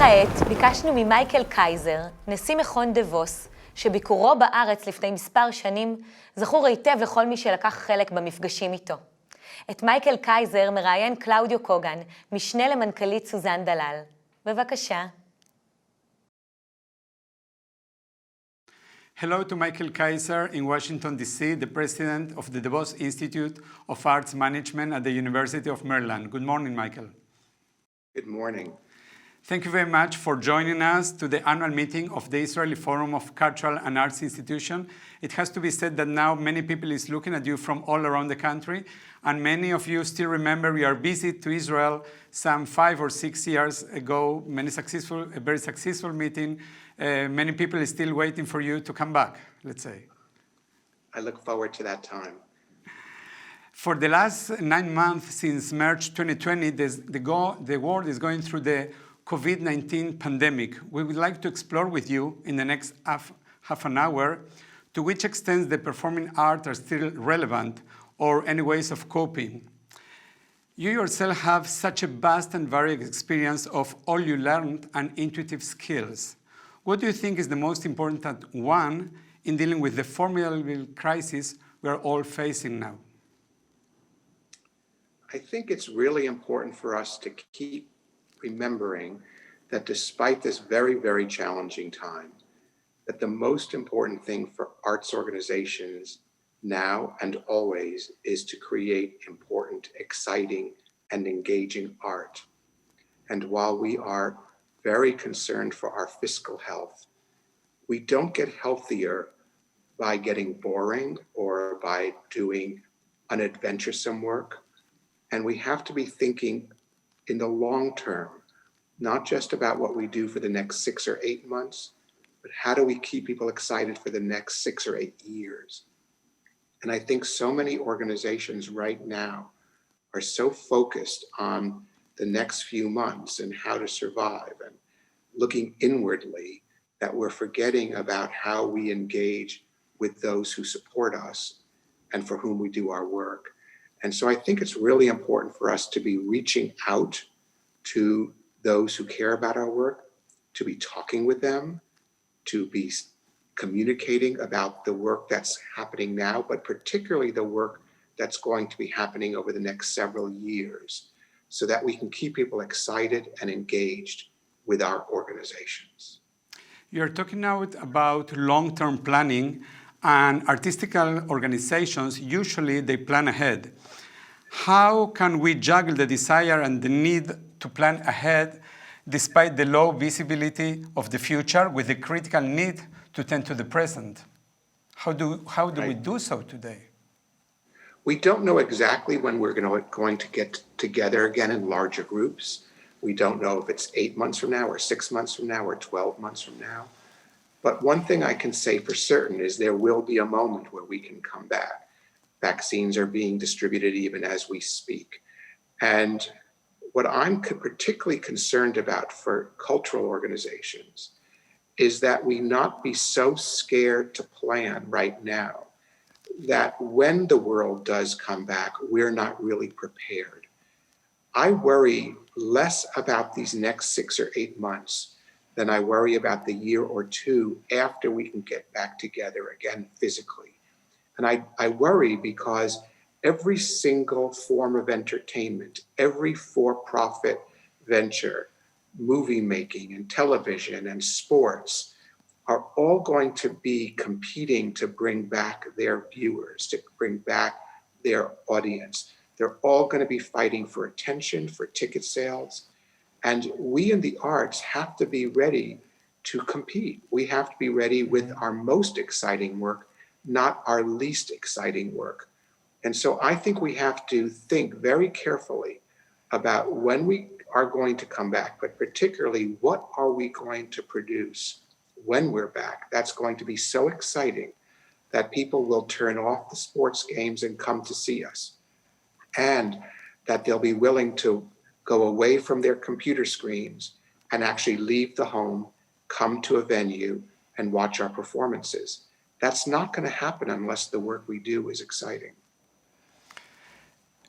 כעת ביקשנו ממייקל קייזר, נשיא מכון דבוס, שביקורו בארץ לפני מספר שנים זכור היטב לכל מי שלקח חלק במפגשים איתו. את מייקל קייזר מראיין קלאודיו קוגן, משנה למנכ"לית סוזן דלל. בבקשה. Hello to Michael Kaiser in Washington, D.C., the president of the DeVos Institute of Arts Management at the University of Maryland. Good morning, Michael. Good morning. Thank you very much for joining us to the annual meeting of the Israeli Forum of Cultural and Arts Institutions. It has to be said that now many people is looking at you from all around the country, and many of you still remember your visit to Israel some 5 or 6 years ago, a very successful meeting. Many people are still waiting for you to come back, let's say. I look forward to that time. For the last 9 months since March 2020, the world is going through the COVID-19 pandemic. We would like to explore with you in the next half an hour to which extent the performing arts are still relevant or any ways of coping. You yourself have such a vast and varied experience of all you learned and intuitive skills. What do you think is the most important one in dealing with the formidable crisis we are all facing now? I think it's really important for us to keep remembering that despite this very, very challenging time, that the most important thing for arts organizations now and always is to create important, exciting, and engaging art. And while we are very concerned for our fiscal health, we don't get healthier by getting boring or by doing unadventuresome work. And we have to be thinking in the long term, not just about what we do for the next 6 or 8 months, but how do we keep people excited for the next 6 or 8 years? And I think so many organizations right now are so focused on the next few months and how to survive and looking inwardly that we're forgetting about how we engage with those who support us and for whom we do our work. And so I think it's really important for us to be reaching out to those who care about our work, to be talking with them, to be communicating about the work that's happening now, but particularly the work that's going to be happening over the next several years, so that we can keep people excited and engaged with our organizations. You're talking now about long-term planning, and artistical organizations, usually they plan ahead. How can we juggle the desire and the need to plan ahead despite the low visibility of the future with the critical need to tend to the present? How do we do so today? We don't know exactly when we're going to get together again in larger groups. We don't know if it's 8 months from now or 6 months from now or 12 months from now. But one thing I can say for certain is there will be a moment where we can come back. Vaccines are being distributed even as we speak. And what I'm particularly concerned about for cultural organizations is that we not be so scared to plan right now that when the world does come back, we're not really prepared. I worry less about these next 6 or 8 months than I worry about the year or two after we can get back together again physically. And I worry because every single form of entertainment, every for-profit venture, movie making and television and sports are all going to be competing to bring back their viewers, to bring back their audience. They're all going to be fighting for attention, for ticket sales. And we in the arts have to be ready to compete. We have to be ready with our most exciting work, not our least exciting work. And so I think we have to think very carefully about when we are going to come back, but particularly what are we going to produce when we're back. That's going to be so exciting that people will turn off the sports games and come to see us, and that they'll be willing to go away from their computer screens and actually leave the home, come to a venue and watch our performances. That's not going to happen unless the work we do is exciting.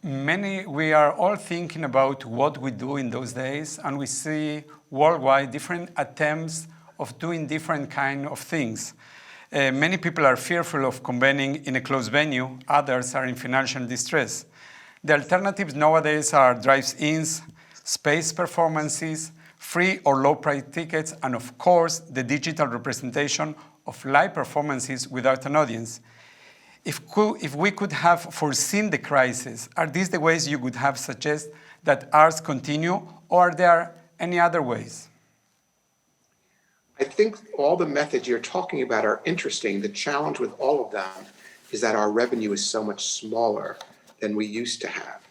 we are all thinking about what we do in those days, and we see worldwide different attempts of doing different kind of things. Many people are fearful of convening in a closed venue, others are in financial distress. The alternatives nowadays are drive-ins, space performances, free or low-price tickets, and of course, the digital representation of live performances without an audience. If we could have foreseen the crisis, are these the ways you would have suggested that arts continue, or are there any other ways? I think all the methods you're talking about are interesting. The challenge with all of them is that our revenue is so much smaller than we used to have.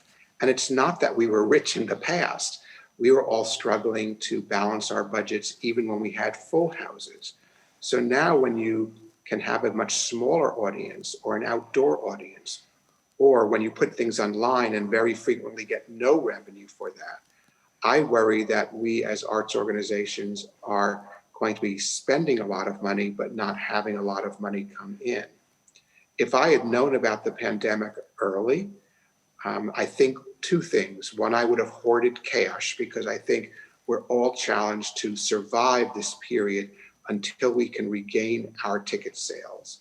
And it's not that we were rich in the past. We were all struggling to balance our budgets even when we had full houses. So now when you can have a much smaller audience or an outdoor audience, or when you put things online and very frequently get no revenue for that, I worry that we as arts organizations are going to be spending a lot of money, but not having a lot of money come in. If I had known about the pandemic early, I think two things. One, I would have hoarded cash because I think we're all challenged to survive this period until we can regain our ticket sales.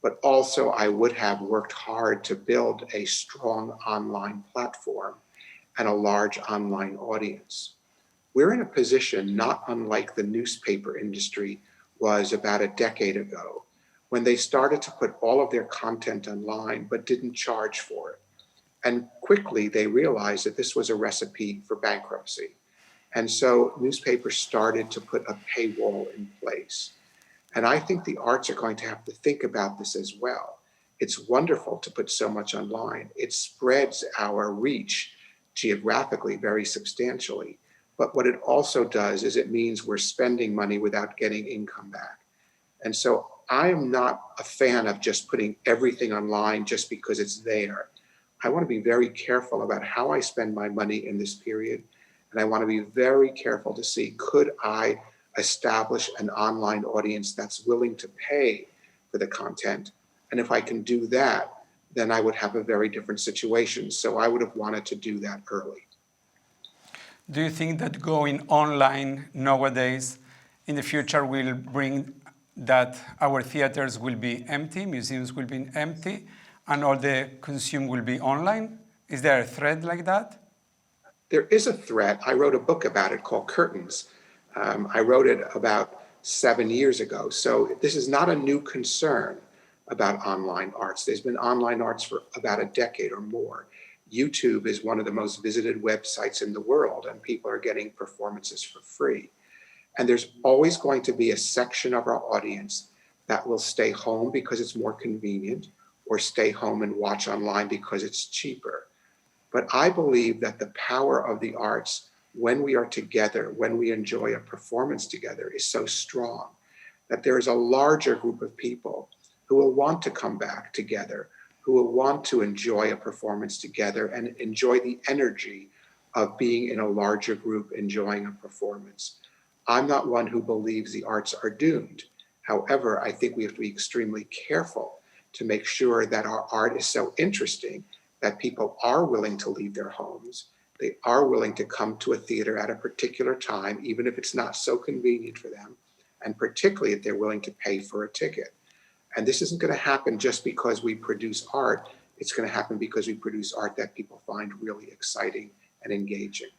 But also I would have worked hard to build a strong online platform and a large online audience. We're in a position not unlike the newspaper industry was about a decade ago, when they started to put all of their content online but didn't charge for it. And quickly they realized that this was a recipe for bankruptcy. And so newspapers started to put a paywall in place. And I think the arts are going to have to think about this as well. It's wonderful to put so much online. It spreads our reach geographically very substantially. But what it also does is it means we're spending money without getting income back. And so I am not a fan of just putting everything online just because it's there. I want to be very careful about how I spend my money in this period. And I want to be very careful to see, could I establish an online audience that's willing to pay for the content? And if I can do that, then I would have a very different situation. So I would have wanted to do that early. Do you think that going online nowadays in the future will bring that our theaters will be empty, museums will be empty, and all the consume will be online? Is there a threat like that? There is a threat. I wrote a book about it called Curtains. I wrote it about 7 years ago. So this is not a new concern about online arts. There's been online arts for about a decade or more. YouTube is one of the most visited websites in the world, and people are getting performances for free. And there's always going to be a section of our audience that will stay home because it's more convenient, or stay home and watch online because it's cheaper. But I believe that the power of the arts, when we are together, when we enjoy a performance together, is so strong that there is a larger group of people who will want to come back together, who will want to enjoy a performance together and enjoy the energy of being in a larger group enjoying a performance. I'm not one who believes the arts are doomed. However, I think we have to be extremely careful to make sure that our art is so interesting that people are willing to leave their homes. They are willing to come to a theater at a particular time, even if it's not so convenient for them, and particularly if they're willing to pay for a ticket. And this isn't going to happen just because we produce art. It's going to happen because we produce art that people find really exciting and engaging.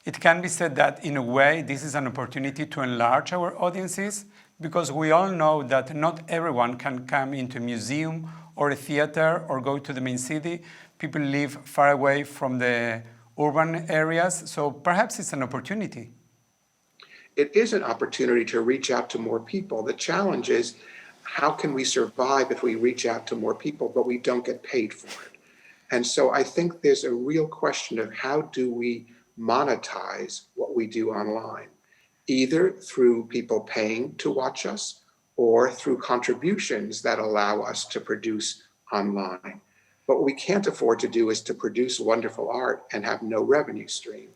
It can be said that in a way, this is an opportunity to enlarge our audiences, because we all know that not everyone can come into a museum or a theater or go to the main city. People live far away from the urban areas, so perhaps it's an opportunity. It is an opportunity to reach out to more people. The challenge is, how can we survive if we reach out to more people, but we don't get paid for it? And so I think there's a real question of how do we monetize what we do online, either through people paying to watch us or through contributions that allow us to produce online. But what we can't afford to do is to produce wonderful art and have no revenue stream.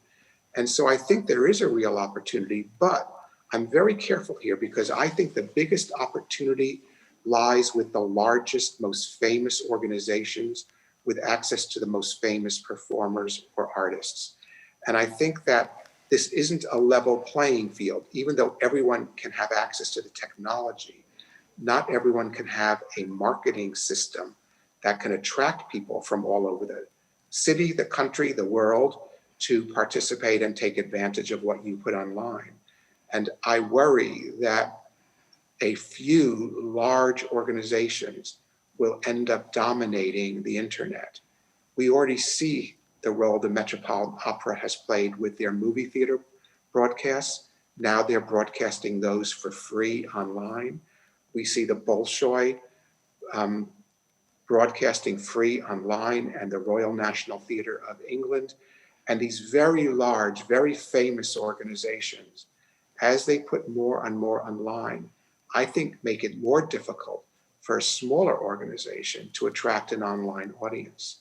And so I think there is a real opportunity, but I'm very careful here because I think the biggest opportunity lies with the largest, most famous organizations with access to the most famous performers or artists. And I think that this isn't a level playing field. Even though everyone can have access to the technology, not everyone can have a marketing system that can attract people from all over the city, the country, the world to participate and take advantage of what you put online. And I worry that a few large organizations will end up dominating the internet. We already see the role the Metropolitan Opera has played with their movie theater broadcasts. Now they're broadcasting those for free online. We see the Bolshoi broadcasting free online, and the Royal National Theatre of England, and these very large, very famous organizations, as they put more and more online, I think make it more difficult for a smaller organization to attract an online audience.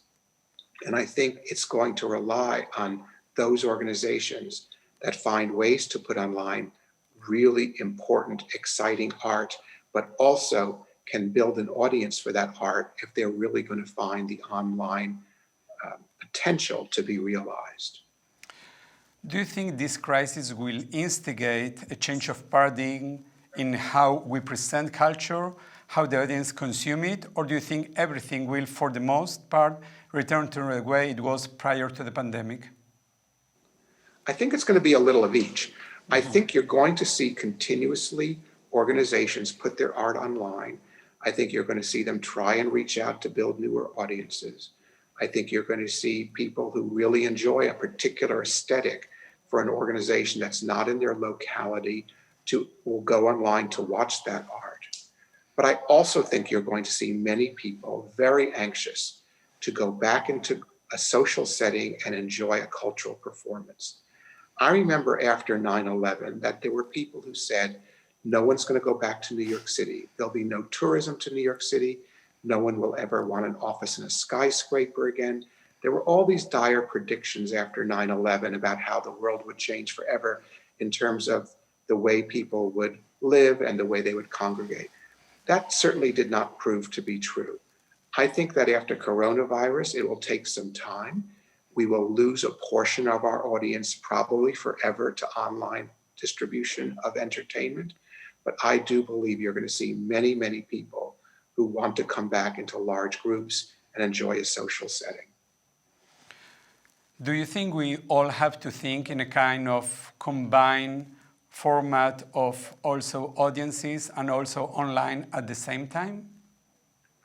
And I think it's going to rely on those organizations that find ways to put online really important, exciting art, but also can build an audience for that art if they're really going to find the online potential to be realized. Do you think this crisis will instigate a change of paradigm in how we present culture, how the audience consume it, or do you think everything will, for the most part, return to the way it was prior to the pandemic? I think it's going to be a little of each. I think you're going to see continuously organizations put their art online. I think you're going to see them try and reach out to build newer audiences. I think you're going to see people who really enjoy a particular aesthetic for an organization that's not in their locality will go online to watch that art. But I also think you're going to see many people very anxious to go back into a social setting and enjoy a cultural performance. I remember after 9/11 that there were people who said, no one's going to go back to New York City. There'll be no tourism to New York City. No one will ever want an office in a skyscraper again. There were all these dire predictions after 9/11 about how the world would change forever in terms of the way people would live and the way they would congregate. That certainly did not prove to be true. I think that after coronavirus, it will take some time. We will lose a portion of our audience probably forever to online distribution of entertainment. But I do believe you're going to see many, many people who want to come back into large groups and enjoy a social setting. Do you think we all have to think in a kind of combined format of also audiences and also online at the same time?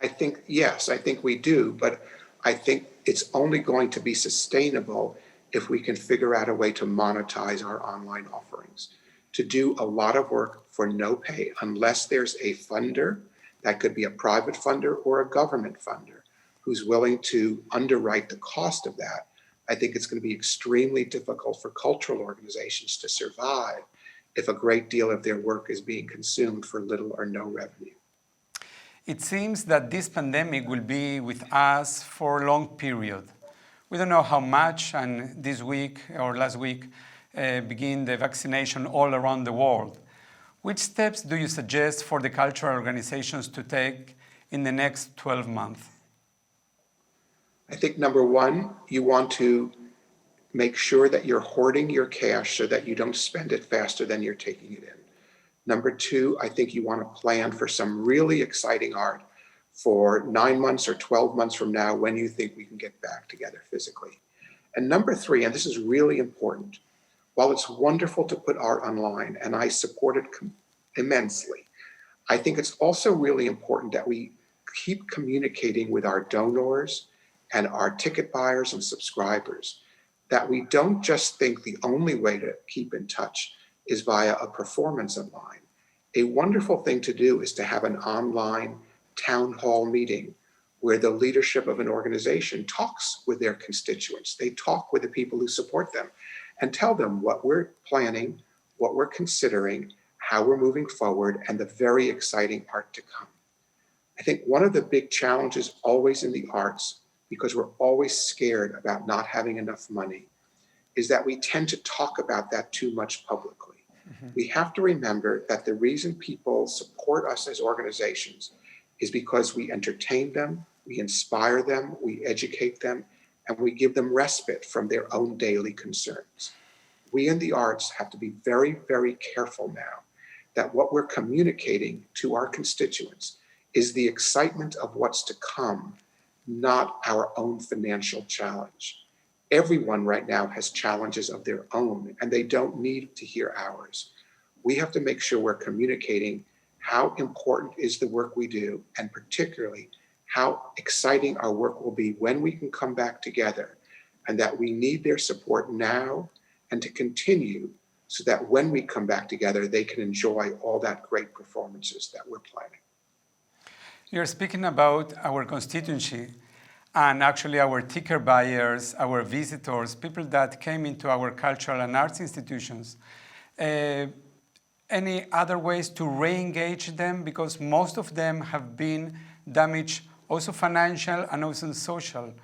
I think, yes, I think we do, but I think it's only going to be sustainable if we can figure out a way to monetize our online offerings, to do a lot of work for no pay, unless there's a funder, that could be a private funder or a government funder, who's willing to underwrite the cost of that. I think it's going to be extremely difficult for cultural organizations to survive if a great deal of their work is being consumed for little or no revenue. It seems that this pandemic will be with us for a long period. We don't know how much, and this week or last week begin the vaccination all around the world. Which steps do you suggest for the cultural organizations to take in the next 12 months? I think number one, you want to make sure that you're hoarding your cash so that you don't spend it faster than you're taking it in. Number two, I think you want to plan for some really exciting art for 9 months or 12 months from now when you think we can get back together physically. And number three, and this is really important, while it's wonderful to put art online, and I support it immensely, I think it's also really important that we keep communicating with our donors and our ticket buyers and subscribers, that we don't just think the only way to keep in touch is via a performance online. A wonderful thing to do is to have an online town hall meeting where the leadership of an organization talks with their constituents. They talk with the people who support them and tell them what we're planning, what we're considering, how we're moving forward, and the very exciting art to come. I think one of the big challenges always in the arts, because we're always scared about not having enough money, is that we tend to talk about that too much publicly. We have to remember that the reason people support us as organizations is because we entertain them, we inspire them, we educate them, and we give them respite from their own daily concerns. We in the arts have to be very, very careful now that what we're communicating to our constituents is the excitement of what's to come, not our own financial challenge. Everyone right now has challenges of their own, and they don't need to hear ours. We have to make sure we're communicating how important is the work we do, and particularly how exciting our work will be when we can come back together, and that we need their support now and to continue so that when we come back together, they can enjoy all that great performances that we're planning. You're speaking about our constituency and actually our ticket buyers, our visitors, people that came into our cultural and arts institutions. Any other ways to re-engage them? Because most of them have been damaged, also financial and also social.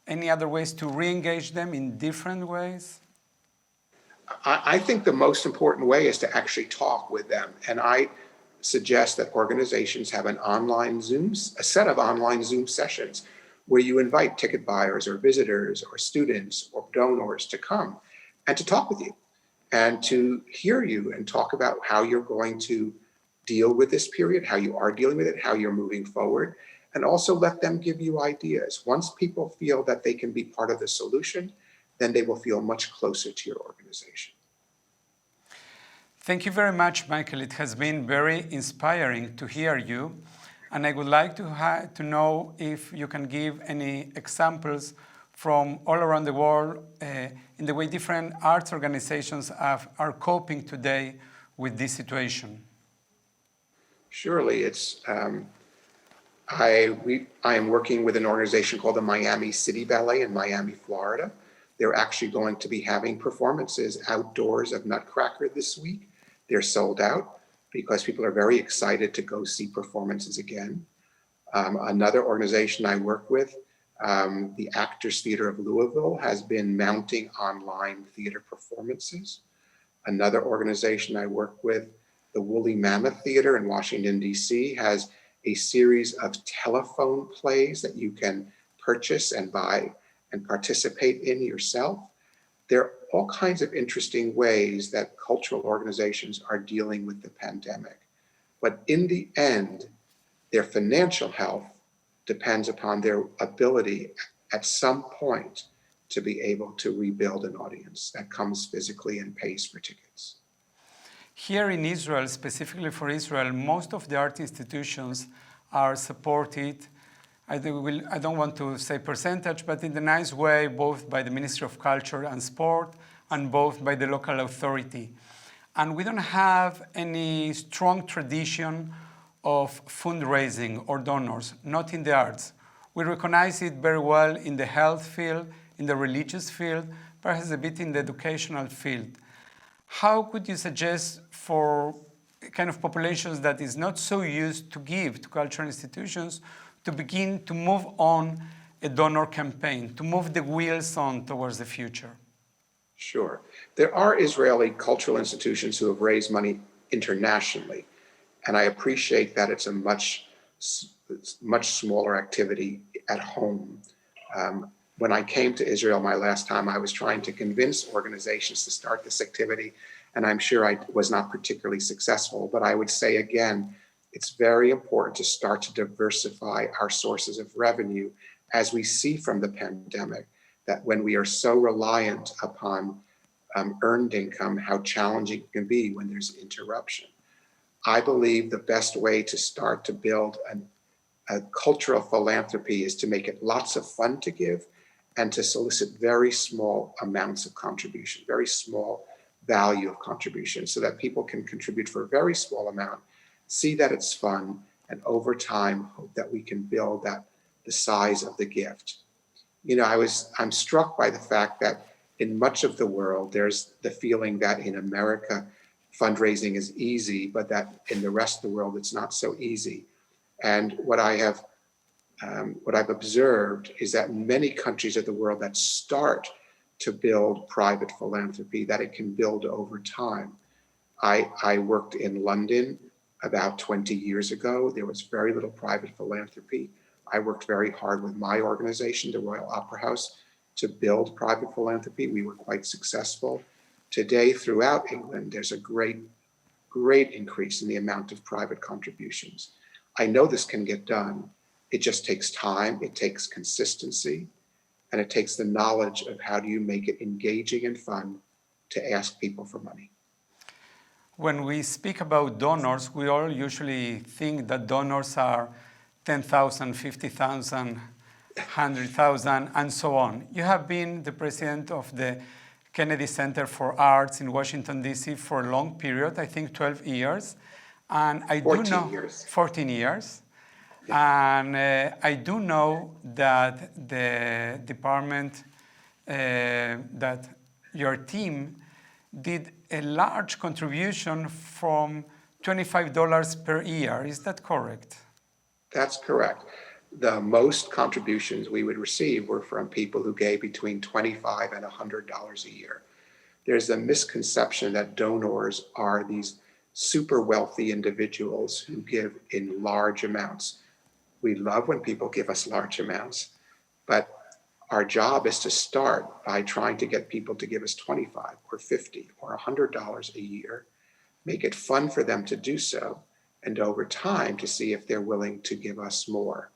Any other ways to re-engage them in different ways? I think the most important way is to actually talk with them. And I suggest that organizations have a set of online Zoom sessions where you invite ticket buyers or visitors or students or donors to come and to talk with you and to hear you and talk about how you're going to deal with this period, how you are dealing with it, how you're moving forward, and also let them give you ideas. Once people feel that they can be part of the solution, then they will feel much closer to your organization. Thank you very much, Michael. It has been very inspiring to hear you. And I would like to know if you can give any examples from all around the world in the way different arts organizations are coping today with this situation. Surely, I am working with an organization called the Miami City Ballet in Miami, Florida. They're actually going to be having performances outdoors of Nutcracker this week. They're sold out because people are very excited to go see performances again. Another organization I work with, the Actors Theater of Louisville, has been mounting online theater performances. Another organization I work with, the Woolly Mammoth Theater in Washington, D.C., has a series of telephone plays that you can purchase and buy and participate in yourself. There are all kinds of interesting ways that cultural organizations are dealing with the pandemic. But in the end, their financial health depends upon their ability at some point to be able to rebuild an audience that comes physically and pays for tickets. Here in Israel, specifically for Israel, most of the art institutions are supported, I don't want to say percentage, but in a nice way, both by the Ministry of Culture and Sport and both by the local authority. And we don't have any strong tradition of fundraising or donors, not in the arts. We recognize it very well in the health field, in the religious field, perhaps a bit in the educational field. How could you suggest for kind of populations that is not so used to give to cultural institutions to begin to move on a donor campaign, to move the wheels on towards the future? Sure. There are Israeli cultural institutions who have raised money internationally, and I appreciate that it's a much smaller activity at home. When I came to Israel my last time, I was trying to convince organizations to start this activity, and I'm sure I was not particularly successful. But I would say again, it's very important to start to diversify our sources of revenue as we see from the pandemic, that when we are so reliant upon earned income, how challenging it can be when there's interruption. I believe the best way to start to build a cultural philanthropy is to make it lots of fun to give and to solicit very small amounts of contribution, very small value of contribution, so that people can contribute for a very small amount, see that it's fun, and over time hope that we can build the size of the gift. You know, I'm struck by the fact that in much of the world, there's the feeling that in America, fundraising is easy, but that in the rest of the world, it's not so easy. And what I've observed is that many countries of the world that start to build private philanthropy, that it can build over time. I worked in London about 20 years ago. There was very little private philanthropy. I worked very hard with my organization, the Royal Opera House, to build private philanthropy. We were quite successful. Today, throughout England, there's a great increase in the amount of private contributions. I know this can get done. It just takes time, it takes consistency, and it takes the knowledge of how do you make it engaging and fun to ask people for money. When we speak about donors, we all usually think that donors are 10,000, 50,000, 100,000, and so on. You have been the president of the Kennedy Center for Arts in Washington, D.C. for a long period, I think 12 years. And I 14 do know, years. 14 years. Yeah. And I do know that the department, that your team did a large contribution from $25 per year. Is that correct? That's correct. The most contributions we would receive were from people who gave between $25 and $100 a year. There's a misconception that donors are these super wealthy individuals who give in large amounts. We love when people give us large amounts, but our job is to start by trying to get people to give us $25 or $50 or $100 a year, make it fun for them to do so, and over time to see if they're willing to give us more.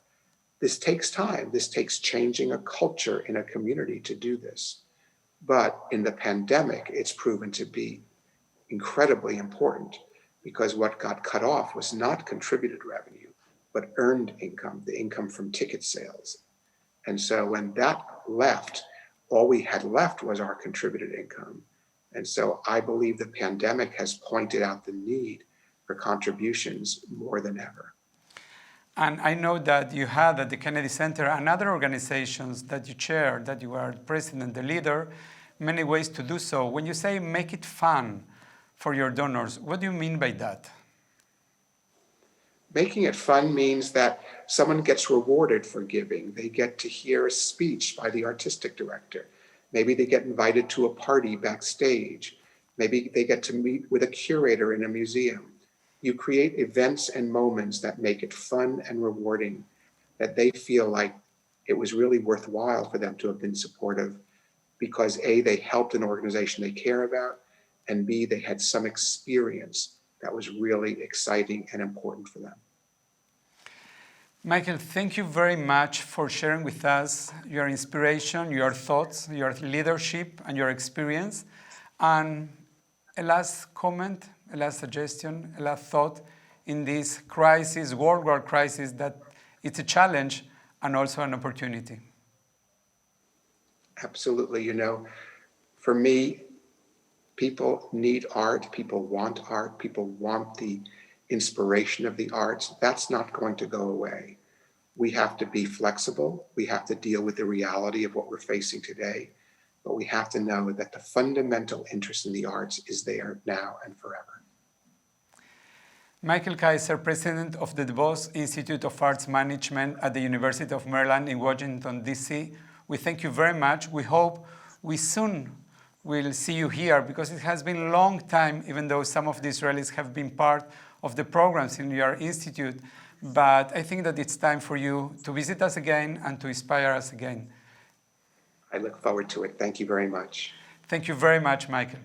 This takes time. This takes changing a culture in a community to do this. But in the pandemic, it's proven to be incredibly important because what got cut off was not contributed revenue, but earned income, the income from ticket sales. And so when that left, all we had left was our contributed income. And so I believe the pandemic has pointed out the need for contributions more than ever. And I know that you had at the Kennedy Center and other organizations that you chair, that you are the president, the leader, many ways to do so. When you say make it fun for your donors, what do you mean by that? Making it fun means that someone gets rewarded for giving. They get to hear a speech by the artistic director. Maybe they get invited to a party backstage. Maybe they get to meet with a curator in a museum. You create events and moments that make it fun and rewarding, that they feel like it was really worthwhile for them to have been supportive because A, they helped an organization they care about, and B, they had some experience that was really exciting and important for them. Michael, thank you very much for sharing with us your inspiration, your thoughts, your leadership, and your experience. And a last comment, a last suggestion, a last thought in this crisis, worldwide crisis, that it's a challenge and also an opportunity. Absolutely. You know, for me, people need art, people want the inspiration of the arts. That's not going to go away. We have to be flexible. We have to deal with the reality of what we're facing today. But we have to know that the fundamental interest in the arts is there now and forever. Michael Keyser, president of the DeVos Institute of Arts Management at the University of Maryland in Washington, D.C. We thank you very much. We hope we soon will see you here because it has been a long time, even though some of the Israelis have been part of the programs in your institute. But I think that it's time for you to visit us again and to inspire us again. I look forward to it. Thank you very much. Thank you very much, Michael.